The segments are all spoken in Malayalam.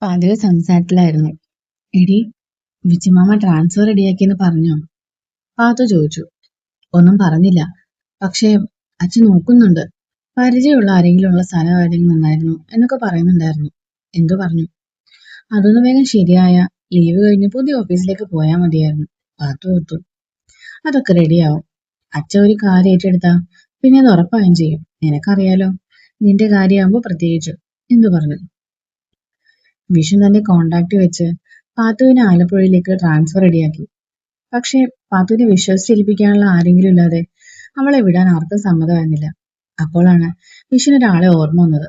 പതിവ് സംസാരത്തിലായിരുന്നു. എടി, വിച്ചിമാമ ട്രാൻസ്ഫർ റെഡിയാക്കിയെന്ന് പറഞ്ഞോ? പാത്തു ചോദിച്ചു. ഒന്നും പറഞ്ഞില്ല. പക്ഷേ അച്ഛൻ നോക്കുന്നുണ്ട്. പരിചയമുള്ള ആരെങ്കിലും ഉള്ള സ്ഥലം ആരെങ്കിലും നന്നായിരുന്നു എന്നൊക്കെ പറയുന്നുണ്ടായിരുന്നു. എന്തു പറഞ്ഞു? അതൊന്ന് വേഗം ശരിയായ ലീവ് കഴിഞ്ഞ് പുതിയ ഓഫീസിലേക്ക് പോയാൽ മതിയായിരുന്നു. പാത്തു ഓർത്തു. അതൊക്കെ റെഡിയാവും. അച്ഛൻ ഒരു കാര്യം ഏറ്റെടുത്താ പിന്നെ അത് ഉറപ്പായും ചെയ്യും. നിനക്കറിയാലോ, നിന്റെ കാര്യമാകുമ്പോ പ്രത്യേകിച്ച്. എന്തു പറഞ്ഞു? വിഷു തന്നെ കോണ്ടാക്ട് വെച്ച് പാത്തുവിനെ ആലപ്പുഴയിലേക്ക് ട്രാൻസ്ഫർ റെഡിയാക്കി. പക്ഷേ പാത്തുവിനെ വിശ്വസിച്ചേൽപ്പിക്കാനുള്ള ആരെങ്കിലും ഇല്ലാതെ അവളെ വിടാൻ ആർക്കും സമ്മതമായിരുന്നില്ല. അപ്പോഴാണ് വിഷുവിനൊരാളെ ഓർമ്മ വന്നത്.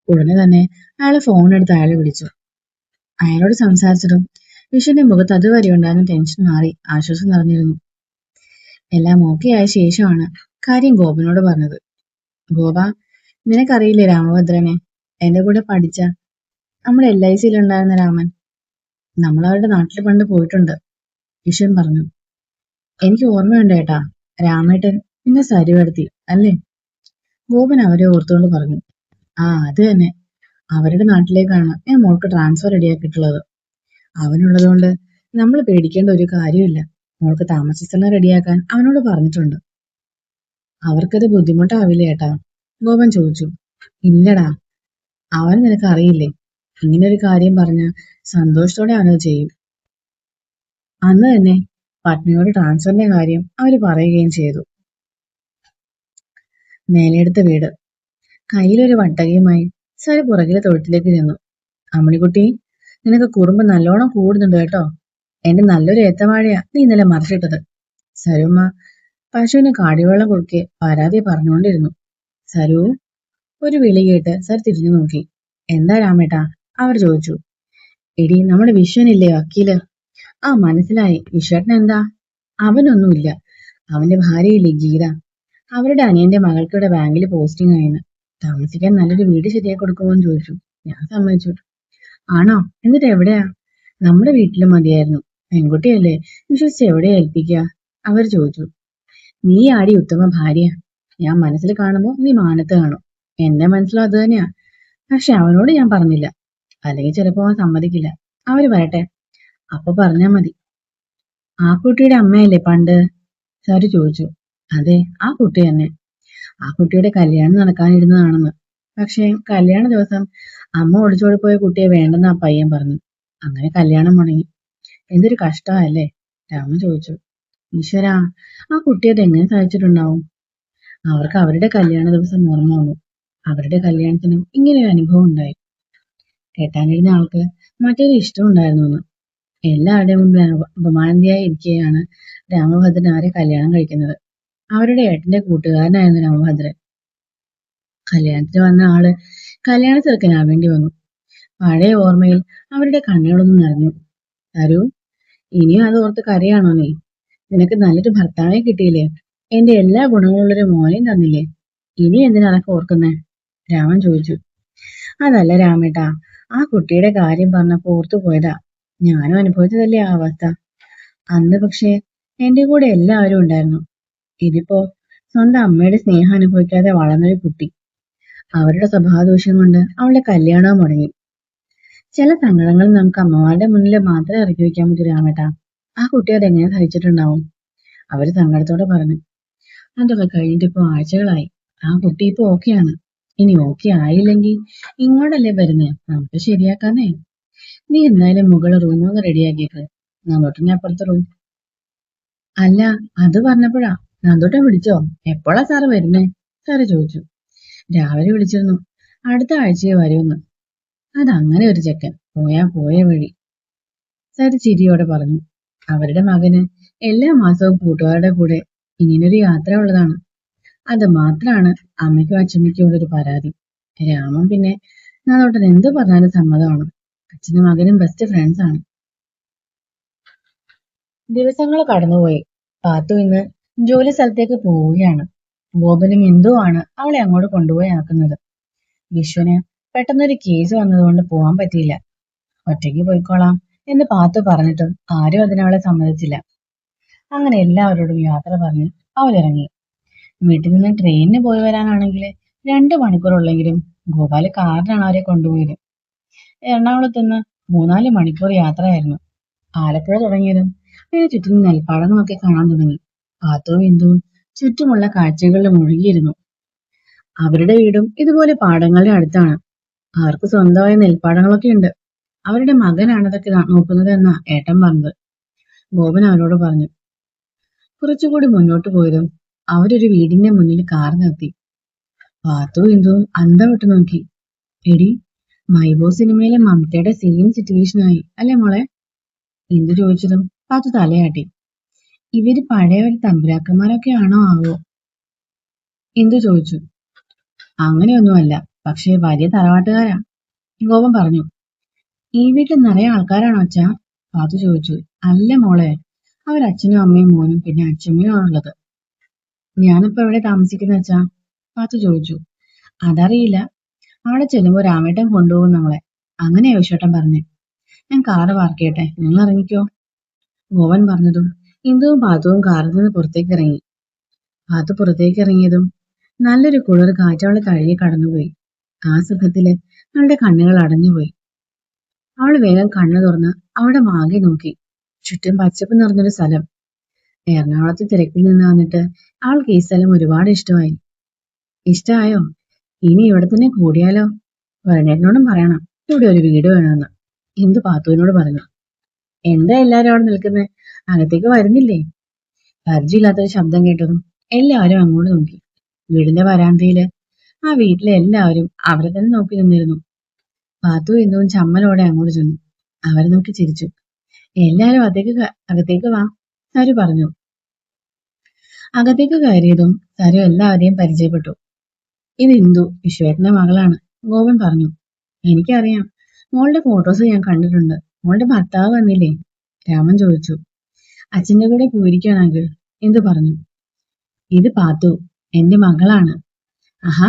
ഉടനെ തന്നെ അയാൾ ഫോൺ എടുത്ത് അയാളെ വിളിച്ചു. അയാളോട് സംസാരിച്ചതും വിഷുവിന്റെ മുഖത്ത് അതുവരെ ഉണ്ടായിരുന്ന ടെൻഷൻ മാറി ആശ്വാസം നിറഞ്ഞിരുന്നു. എല്ലാം ഓക്കെ ആയ ശേഷമാണ് കാര്യം ഗോപനോട് പറഞ്ഞത്. ഗോപ, നിനക്കറിയില്ലേ രാമഭദ്രനെ? എന്റെ കൂടെ പഠിച്ച നമ്മുടെ LIC ഉണ്ടായിരുന്ന രാമൻ. നമ്മളവരുടെ നാട്ടിൽ പണ്ട് പോയിട്ടുണ്ട്, വിഷൻ പറഞ്ഞു. എനിക്ക് ഓർമ്മയുണ്ട് ഏട്ടാ, രാമേട്ടൻ പിന്നെ സരിവെടുത്തി അല്ലേ? ഗോപൻ അവരെ ഓർത്തുകൊണ്ട് പറഞ്ഞു. ആ, അത് തന്നെ. അവരുടെ നാട്ടിലേക്കാണ് ഞാൻ മോൾക്ക് ട്രാൻസ്ഫർ റെഡിയാക്കിയിട്ടുള്ളത്. അവനുള്ളതുകൊണ്ട് നമ്മൾ പേടിക്കേണ്ട ഒരു കാര്യമില്ല. മോൾക്ക് താമസ സ്ഥലം റെഡിയാക്കാൻ അവനോട് പറഞ്ഞിട്ടുണ്ട്. അവർക്കത് ബുദ്ധിമുട്ടാവില്ലേ ഏട്ടാ? ഗോപൻ ചോദിച്ചു. ഇല്ലടാ, അവൻ നിനക്ക് അറിയില്ലേ, ഇങ്ങനൊരു കാര്യം പറഞ്ഞ സന്തോഷത്തോടെ അവനത് ചെയ്യും. അന്ന് തന്നെ പത്നിയോട് ട്രാൻസ്ഫറിന്റെ കാര്യം അവര് പറയുകയും ചെയ്തു. മേലെടുത്ത വീട്. കയ്യിലൊരു വട്ടകയുമായി സരി പുറകിലെ തൊഴുത്തിലേക്ക് ചെന്നു. അമ്മണിക്കുട്ടി, നിനക്ക് കുറുമ്പ് നല്ലോണം കൂടുന്നുണ്ട് കേട്ടോ. എന്റെ നല്ലൊരു ഏത്തവാഴയാ നീ ഇന്നലെ മറിച്ചിട്ടത്. സരുമ്മ പശുവിന് കാടിവെള്ളം കൊടുക്കെ പരാതി പറഞ്ഞുകൊണ്ടിരുന്നു. സരു, ഒരു വിളി കേട്ട് സർ തിരിഞ്ഞു നോക്കി. എന്താ രാമേട്ടാ? അവർ ചോദിച്ചു. എടി, നമ്മുടെ വിശ്വനില്ലേ വക്കീല്? ആ, മനസ്സിലായി. വിശ്വേട്ടൻ എന്താ? അവനൊന്നുമില്ല. അവന്റെ ഭാര്യയില്ലേ ഗീത, അവരുടെ അനിയന്റെ മകൾക്കിവിടെ ബാങ്കിൽ പോസ്റ്റിംഗ് ആയിന്ന്. താമസിക്കാൻ നല്ലൊരു വീട് ശരിയാക്കി കൊടുക്കുമോന്ന് ചോദിച്ചു. ഞാൻ സമ്മതിച്ചു. ആണോ? എന്നിട്ട് എവിടെയാ? നമ്മുടെ വീട്ടിലും മതിയായിരുന്നു. പെൺകുട്ടിയല്ലേ, വിശ്വസിച്ച് എവിടെയാ ഏൽപ്പിക്കുക? അവർ ചോദിച്ചു. നീ ആടി ഉത്തമ ഭാര്യ. ഞാൻ മനസ്സിൽ കാണുമ്പോ നീ മാനത്ത് കാണും. എന്റെ മനസ്സിലും അത് തന്നെയാ. പക്ഷെ അവനോട് ഞാൻ പറഞ്ഞില്ല. അല്ലെങ്കിൽ ചിലപ്പോ അവൻ സമ്മതിക്കില്ല. അവര് വരട്ടെ, അപ്പൊ പറഞ്ഞാ മതി. ആ കുട്ടിയുടെ അമ്മയല്ലേ പണ്ട്? സാറ് ചോദിച്ചു. അതെ, ആ കുട്ടി തന്നെ. ആ കുട്ടിയുടെ കല്യാണം നടക്കാനിരുന്നതാണെന്ന്. പക്ഷെ കല്യാണ ദിവസം അമ്മ ഒളിച്ചോടി പോയ കുട്ടിയെ വേണ്ടെന്ന് ആ പയ്യൻ പറഞ്ഞു. അങ്ങനെ കല്യാണം മുടങ്ങി. എന്തൊരു കഷ്ടമല്ലേ? രാമൻ ചോദിച്ചു. ഈശ്വരാ, ആ കുട്ടി അത് എങ്ങനെ സഹിച്ചിട്ടുണ്ടാവും? അവർക്ക് അവരുടെ കല്യാണ ദിവസം ഓർമ്മ വന്നു. അവരുടെ കല്യാണത്തിനും ഇങ്ങനെയൊരു അനുഭവം ഉണ്ടായി. കേട്ടാനിരുന്ന ആൾക്ക് മറ്റൊരു ഇഷ്ടം ഉണ്ടായിരുന്നു എന്ന്. എല്ലാവരുടെയും മുമ്പിൽ അപമാനതയായി ഇരിക്കുകയാണ് രാമഭദ്രൻ അവരെ കല്യാണം കഴിക്കുന്നത്. അവരുടെ ഏട്ടന്റെ കൂട്ടുകാരനായിരുന്നു രാമഭദ്രൻ. കല്യാണത്തിന് വന്ന ആള് കല്യാണ ചെറുക്കനാവേണ്ടി വന്നു. പഴയ ഓർമ്മയിൽ അവരുടെ കണ്ണുകളൊന്നും നിറഞ്ഞു. തരൂ, ഇനിയും അത് ഓർത്ത് കരയാണോ നീ? നിനക്ക് നല്ലൊരു ഭർത്താവെ കിട്ടിയില്ലേ? എന്റെ എല്ലാ ഗുണങ്ങളുള്ളൊരു മോനെയും തന്നില്ലേ? ഇനി എന്തിനാ അതൊക്കെ ഓർക്കുന്നേ? രാമൻ ചോദിച്ചു. അതല്ല രാമേട്ടാ, ആ കുട്ടിയുടെ കാര്യം പറഞ്ഞപ്പോ ഓർത്തു പോയതാ. ഞാനും അനുഭവിച്ചതല്ലേ ആ അവസ്ഥ. അന്ന് പക്ഷേ എന്റെ കൂടെ എല്ലാവരും ഉണ്ടായിരുന്നു. ഇതിപ്പോ സ്വന്തം അമ്മയുടെ സ്നേഹം അനുഭവിക്കാതെ വളർന്നൊരു കുട്ടി. അവരുടെ സ്വഭാവദൂഷ്യം കൊണ്ട് അവളുടെ കല്യാണവും മുടങ്ങി. ചില സങ്കടങ്ങൾ നമുക്ക് അമ്മമാരുടെ മുന്നിൽ മാത്രമേ ഇറക്കി വെക്കാൻ പറ്റൂ രാമേട്ടാ. ആ കുട്ടി അതെങ്ങനെ സഹിച്ചിട്ടുണ്ടാവും? അവര് സങ്കടത്തോടെ പറഞ്ഞു. അതൊക്കെ കഴിഞ്ഞിട്ടിപ്പോ ആഴ്ചകളായി. ആ കുട്ടി ഇപ്പൊ ഓക്കെയാണ്. ഇനി ഓക്കെ ആയില്ലെങ്കിൽ ഇങ്ങോട്ടല്ലേ വരുന്നേ, നമുക്ക് ശരിയാക്കാന്നേ. നീ എന്തായാലും മുകള് റൂമൊന്ന് റെഡിയാക്കിയേക്ക്. നന്ദോട്ടനെ അപ്പുറത്തെ റൂം. അല്ല, അത് പറഞ്ഞപ്പോഴാ. നന്ദോട്ടൻ വിളിച്ചോ? എപ്പോഴാ സാറ് വരുന്നേ? സാറ് ചോദിച്ചു. രാവിലെ വിളിച്ചിരുന്നു. അടുത്ത ആഴ്ചയെ വരുമെന്ന്. അതങ്ങനെ ഒരു ചെക്കൻ, പോയാ പോയ വഴി. സാറ് ചിരിയോടെ പറഞ്ഞു. അവരുടെ മകന് എല്ലാ മാസവും കൂട്ടുകാരുടെ കൂടെ ഇങ്ങനൊരു യാത്ര ഉള്ളതാണ്. അത് മാത്രാണ് അമ്മയ്ക്കും അച്ഛമ്മയ്ക്കും ഉള്ളൊരു പരാതി. രാമൻ പിന്നെ നന്ദോട്ടൻ എന്ത് പറഞ്ഞാലും സമ്മതമാണ്. അച്ഛനും മകനും ബെസ്റ്റ് ഫ്രണ്ട്സ് ആണ്. ദിവസങ്ങൾ കടന്നുപോയി. പാത്തു ഇന്ന് ജോലി സ്ഥലത്തേക്ക് പോവുകയാണ്. ഗോപനും ഇന്ദുവാണ് അവളെ അങ്ങോട്ട് കൊണ്ടുപോയി ആക്കുന്നത്. വിശ്വന് പെട്ടെന്നൊരു കേസ് വന്നതുകൊണ്ട് പോവാൻ പറ്റിയില്ല. ഒറ്റയ്ക്ക് പോയിക്കോളാം എന്ന് പാത്തു പറഞ്ഞിട്ടും ആരും അതിനവളെ സമ്മതിച്ചില്ല. അങ്ങനെ എല്ലാവരോടും യാത്ര പറഞ്ഞ് അവരിറങ്ങി. വീട്ടിൽ നിന്ന് ട്രെയിനിന് പോയി വരാനാണെങ്കിൽ 2 മണിക്കൂറുള്ളെങ്കിലും ഗോപാല് കാറിനാണ് അവരെ കൊണ്ടുപോയത്. എറണാകുളത്ത് നിന്ന് 3-4 മണിക്കൂർ യാത്രയായിരുന്നു. ആലപ്പുഴ തുടങ്ങിയതും പിന്നെ ചുറ്റും നെൽപ്പാടങ്ങളൊക്കെ കാണാൻ തുടങ്ങി. പാത്തുവും ഇന്ദുവും ചുറ്റുമുള്ള കാഴ്ചകളിൽ മുഴുകിയിരുന്നു. അവരുടെ വീടും ഇതുപോലെ പാടങ്ങളുടെ അടുത്താണ്. അവർക്ക് സ്വന്തമായ നെൽപ്പാടങ്ങളൊക്കെ ഉണ്ട്. അവരുടെ മകനാണതൊക്കെ നോക്കുന്നത് എന്നാ ഏട്ടൻ പറഞ്ഞത്. ഗോപൻ അവരോട് പറഞ്ഞു. കുറച്ചുകൂടി മുന്നോട്ട് പോയതും അവരൊരു വീടിന്റെ മുന്നിൽ കാർ നിർത്തി. പാത്തുവും ഇന്ദുവും അന്തം വിട്ടു നോക്കി. എടി, മൈബോ സിനിമയിലെ മമതയുടെ സെയിം സിറ്റുവേഷനായി അല്ലേ മോളെ? ഇന്ദു ചോദിച്ചതും പാത്തു തലയാട്ടി. ഇവര് പഴയ ഒരു തമ്പുരാക്കന്മാരൊക്കെ ആണോ ആവോ? ഇന്ദു ചോദിച്ചു. അങ്ങനെയൊന്നുമല്ല, പക്ഷേ വലിയ തറവാട്ടുകാരാ, ഗോപൻ പറഞ്ഞു. ഈ വീട്ടിൽ നിറയെ ആൾക്കാരാണോ അച്ഛാ? പാത്തു ചോദിച്ചു. അല്ല മോളെ, അവരച്ഛനും അമ്മയും മോനും പിന്നെ അച്ഛമ്മയും ആണുള്ളത്. ഞാനിപ്പോ എവിടെ താമസിക്കുന്ന അച്ഛാ? പാത്തു ചോദിച്ചു. അതറിയില്ല, അവിടെ ചെല്ലുമ്പോ രാമേട്ടൻ കൊണ്ടുപോകും നമ്മളെ. അങ്ങനെയാ വിശ്വട്ടൻ പറഞ്ഞേ. ഞാൻ കാറ് പാർക്ക് ചെയ്യട്ടെ, നിങ്ങൾ ഇറങ്ങിക്കോ. ഗോപൻ പറഞ്ഞതും ഇന്ദുവും പാത്തുവും കാറിൽ നിന്ന് പുറത്തേക്ക് ഇറങ്ങി. പാത്തു പുറത്തേക്ക് ഇറങ്ങിയതും നല്ലൊരു കുളിർ കാറ്റ് അവളെ തഴുകി കടന്നുപോയി. ആ സുഖത്തില് അവളുടെ കണ്ണുകൾ അടഞ്ഞുപോയി. അവൾ വേഗം കണ്ണു തുറന്ന് അവിടെ മാകെ നോക്കി. ചുറ്റും പച്ചപ്പ് നിറഞ്ഞൊരു സ്ഥലം. എറണാകുളത്ത് തിരക്കിൽ നിന്ന് വന്നിട്ട് അവൾക്ക് ഈ സ്ഥലം ഒരുപാട് ഇഷ്ടമായി. ഇഷ്ടമായോ? ഇനി ഇവിടെ തന്നെ കൂടിയാലോ? വരണേട്ടനോടും പറയണം ഇവിടെ ഒരു വീട് വേണമെന്ന്. ഇന്ദു പാത്തുവിനോട് പറഞ്ഞു. എന്താ എല്ലാരും അവിടെ നിൽക്കുന്നത്? അകത്തേക്ക് വരുന്നില്ലേ? പരിചയമില്ലാത്തൊരു ശബ്ദം കേട്ടതും എല്ലാവരും അങ്ങോട്ട് നോക്കി. വീടിന്റെ വരാന്തയില് ആ വീട്ടിലെ എല്ലാവരും അവരെ തന്നെ നോക്കി നിന്നിരുന്നു. പാത്തു ഇന്ദുവും ചമ്മലോടെ അങ്ങോട്ട് ചെന്നു. അവരെ നോക്കി ചിരിച്ചു. എല്ലാരും അകത്തേക്ക് വാ, സരു പറഞ്ഞു. അകത്തേക്ക് കയറിയതും സരു എല്ലാവരെയും പരിചയപ്പെട്ടു. ഇത് ഇന്ദു, വിശ്വേട്ടന്റെ മകളാണ്, ഗോപൻ പറഞ്ഞു. എനിക്കറിയാം, മോളുടെ ഫോട്ടോസ് ഞാൻ കണ്ടിട്ടുണ്ട്. മോളുടെ ഭർത്താവ് വന്നില്ലേ? രാമൻ ചോദിച്ചു. അച്ഛന്റെ കൂടെ പോയിരിക്കുകയാണ് അങ്കിൾ, ഇന്ദു പറഞ്ഞു. ഇത് പാത്തു, എന്റെ മകളാണ്. ആഹാ,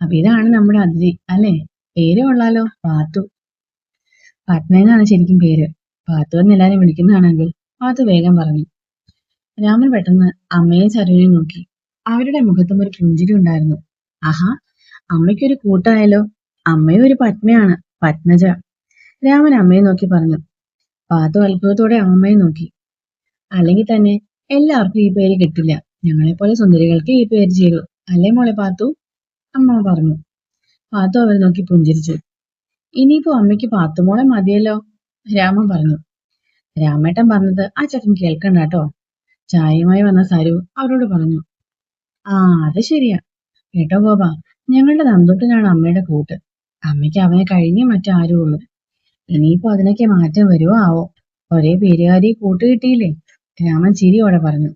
അപ്പൊ ഇതാണ് നമ്മുടെ അതിഥി അല്ലേ? പേര് കൊള്ളാലോ, പാത്തു. പത്മ എന്നാണ് ശരിക്കും പേര്. പാത്തു എന്ന് എല്ലാരും വിളിക്കുന്നതാണ് അങ്കിൾ, പാത്തു വേഗം പറഞ്ഞു. രാമൻ പെട്ടെന്ന് അമ്മയും സരുവിനെയും നോക്കി. അവരുടെ മുഖത്തും ഒരു പുഞ്ചിരി ഉണ്ടായിരുന്നു. ആഹാ, അമ്മയ്ക്കൊരു കൂട്ടായാലോ. അമ്മയും ഒരു പത്മയാണ്, പത്മജ. രാമൻ അമ്മയെ നോക്കി പറഞ്ഞു. പാത്തു അത്ഭുതത്തോടെ അമ്മയെ നോക്കി. അല്ലെങ്കിൽ തന്നെ എല്ലാവർക്കും ഈ പേര് കിട്ടില്ല. ഞങ്ങളെപ്പോലെ സുന്ദരികൾക്ക് ഈ പേര് ചേരൂ, അല്ലേ മോളെ പാത്തു? അമ്മ പറഞ്ഞു. പാത്തു അവരെ നോക്കി പുഞ്ചിരിച്ചു. ഇനിയിപ്പോ അമ്മയ്ക്ക് പാത്തുമോളെ മതിയല്ലോ, രാമൻ പറഞ്ഞു. രാമേട്ടൻ പറഞ്ഞത് ആ ചേട്ടൻ കേൾക്കണ്ട കേട്ടോ, ചായയുമായി വന്ന സരു അവരോട് പറഞ്ഞു. ആ, അത് ശരിയാ കേട്ടോ ഗോപ, ഞങ്ങളുടെ നന്ദുട്ടനാണ് അമ്മയുടെ കൂട്ട്. അമ്മയ്ക്ക് അവനെ കഴിഞ്ഞേ മറ്റാരും ഉള്ളൂ. ഇനിയിപ്പോ അതിനൊക്കെ മാറ്റം വരുമോ ആവോ. ഒരേ പേരുകാരി കൂട്ട് കിട്ടിയില്ലേ, രാമൻ ചിരിയോടെ പറഞ്ഞു.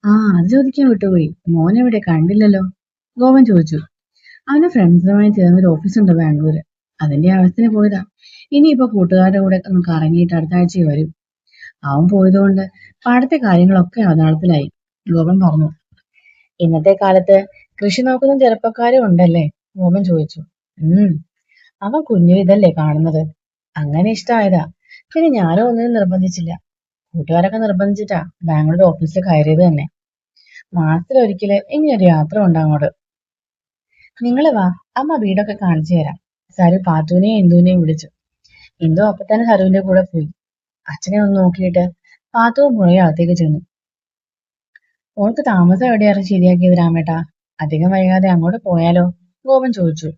ആ, അത് ചോദിക്കാൻ വിട്ടുപോയി, മോനെവിടെ കണ്ടില്ലല്ലോ, ഗോപൻ ചോദിച്ചു. അവന്റെ ഫ്രണ്ട്സുമായി ചേർന്നൊരു ഓഫീസുണ്ട് ബാംഗ്ലൂര്, അതിന്റെ ആവശ്യത്തിന് പോയതാ. ഇനിയിപ്പോ കൂട്ടുകാരുടെ കൂടെ ഒന്ന് കറങ്ങിയിട്ട് അടുത്ത ആഴ്ച വരും. അവൻ പോയതുകൊണ്ട് പാടത്തെ കാര്യങ്ങളൊക്കെ അവതാളത്തിലായി, ഗോപൻ പറഞ്ഞു. ഇന്നത്തെ കാലത്ത് കൃഷി നോക്കുന്ന ചെറുപ്പക്കാരും ഉണ്ടല്ലേ, ഗോപൻ ചോദിച്ചു. അവൻ കുഞ്ഞു ഇതല്ലേ കാണുന്നത്, അങ്ങനെ ഇഷ്ടമായതാ. പിന്നെ ഞാനും ഒന്നിനും നിർബന്ധിച്ചില്ല. കൂട്ടുകാരൊക്കെ നിർബന്ധിച്ചിട്ടാ ബാംഗ്ലൂർ ഓഫീസിൽ കയറിയത് തന്നെ. മാസത്തിലൊരിക്കല് ഇങ്ങനൊരു യാത്ര ഉണ്ട് അങ്ങോട്ട്. നിങ്ങള് വാ, അമ്മ വീടൊക്കെ കാണിച്ചു തരാം. സരു പാത്തുവിനെയും ഇന്ദുവിനെയും വിളിച്ചു. ഇന്ദു അപ്പൊ തന്നെ സരുവിന്റെ കൂടെ പോയി. അച്ഛനെ ഒന്ന് നോക്കിയിട്ട് പാത്തുവും പുറകെ അകത്തേക്ക് ചെന്നു. ഓൾക്ക് താമസം എവിടെയാണ് ശരിയാക്കിയത് രാമേട്ടാ? അധികം വൈകാതെ അങ്ങോട്ട് പോയാലോ, ഗോപൻ ചോദിച്ചു.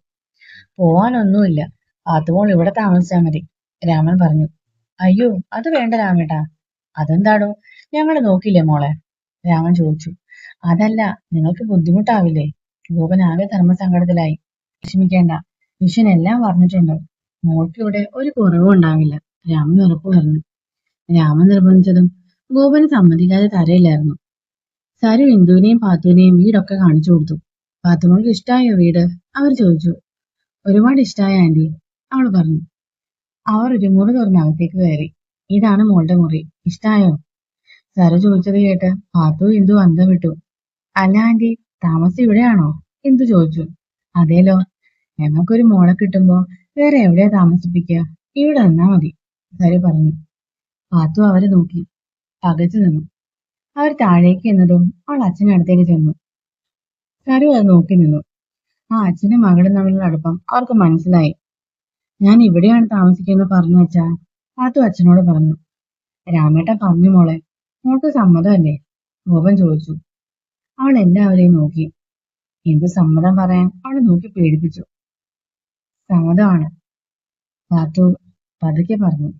പോവാനൊന്നുമില്ല, പാത്തുമോൾ ഇവിടെ താമസിച്ചാൽ മതി, രാമൻ പറഞ്ഞു. അയ്യോ, അത് വേണ്ട രാമേട്ടാ. അതെന്താടോ, ഞങ്ങള് നോക്കില്ലേ മോളെ, രാമൻ ചോദിച്ചു. അതല്ല, നിങ്ങൾക്ക് ബുദ്ധിമുട്ടാവില്ലേ? ഗോപൻ ആകെ ധർമ്മസങ്കടത്തിലായി. വിഷമിക്കേണ്ട, വിഷൻ എല്ലാം പറഞ്ഞിട്ടുണ്ട്. മോൾക്ക് ഇവിടെ ഒരു കുറവും ഉണ്ടാവില്ല, രാമൻ ഉറപ്പു പറഞ്ഞു. രാമൻ നിർബന്ധിച്ചതും ഗോപന് സമ്മതിക്കാതെ തരയില്ലായിരുന്നു. സരു ഇന്ദുവിനെയും പാത്തുവിനെയും വീടൊക്കെ കാണിച്ചു കൊടുത്തു. പാത്തുമോൾക്ക് ഇഷ്ടായോ വീട്, അവർ ചോദിച്ചു. ഒരുപാട് ഇഷ്ടായ ആന്റി, അവൾ പറഞ്ഞു. അവർ ഒരു മുറി തുറന്ന് അകത്തേക്ക് കയറി. ഇതാണ് മോളുടെ മുറി, ഇഷ്ടായോ? സരു ചോദിച്ചത് കേട്ട് പാത്തു ഇന്ദു അന്തം വിട്ടു. അല്ല ആന്റി, താമസം ഇവിടെയാണോ, ഇന്ദു ചോദിച്ചു. അതേലോ, ഞങ്ങൾക്കൊരു മോളെ കിട്ടുമ്പോ വേറെ എവിടെയാ താമസിപ്പിക്കുക, ഇവിടെ നിന്നാ മതി, സരു പറഞ്ഞു. പാത്തു അവരെ നോക്കി പകച്ചു നിന്നു. അവർ താഴേക്ക് എന്നതും അവൾ അച്ഛൻ്റെ അടുത്തേക്ക് ചെന്നു. സരു അത് നോക്കി നിന്നു. ആ അച്ഛനും മകളും തമ്മിലുള്ള അടുപ്പം അവർക്ക് മനസ്സിലായി. ഞാൻ ഇവിടെയാണ് താമസിക്കുന്നത് പറഞ്ഞു വെച്ചാ പാത്തു അച്ഛനോട് പറഞ്ഞു. രാമേട്ടൻ പറഞ്ഞു മോളെ. മോൾക്ക് സമ്മതമല്ലേ? ഗോപൻ ചോദിച്ചു. അവൾ എല്ലാവരെയും നോക്കി. എന്ത് സമ്മതം പറയാൻ അവളെ നോക്കി പേടിപ്പിച്ചു. സമ്മതമാണ്, പാത്തു പതുക്കെ പറഞ്ഞു.